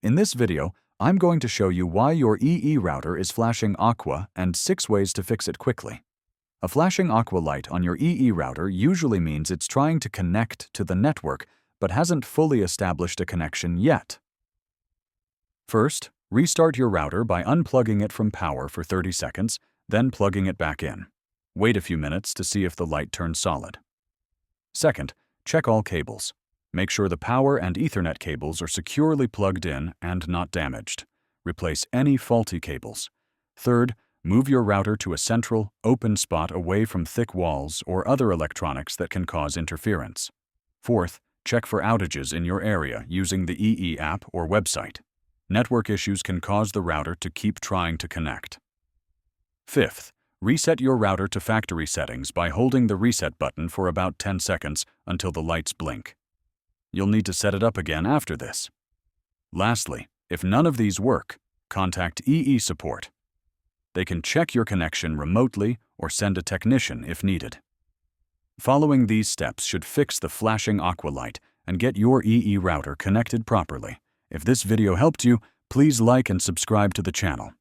In this video, I'm going to show you why your EE router is flashing Aqua and 6 ways to fix it quickly. A flashing Aqua light on your EE router usually means it's trying to connect to the network but hasn't fully established a connection yet. First, restart your router by unplugging it from power for 30 seconds, then plugging it back in. Wait a few minutes to see if the light turns solid. Second, check all cables. Make sure the power and Ethernet cables are securely plugged in and not damaged. Replace any faulty cables. Third, move your router to a central, open spot away from thick walls or other electronics that can cause interference. Fourth, check for outages in your area using the EE app or website. Network issues can cause the router to keep trying to connect. Fifth, reset your router to factory settings by holding the reset button for about 10 seconds until the lights blink. You'll need to set it up again after this. Lastly, if none of these work, contact EE support. They can check your connection remotely or send a technician if needed. Following these steps should fix the flashing Aqua light and get your EE router connected properly. If this video helped you, please like and subscribe to the channel.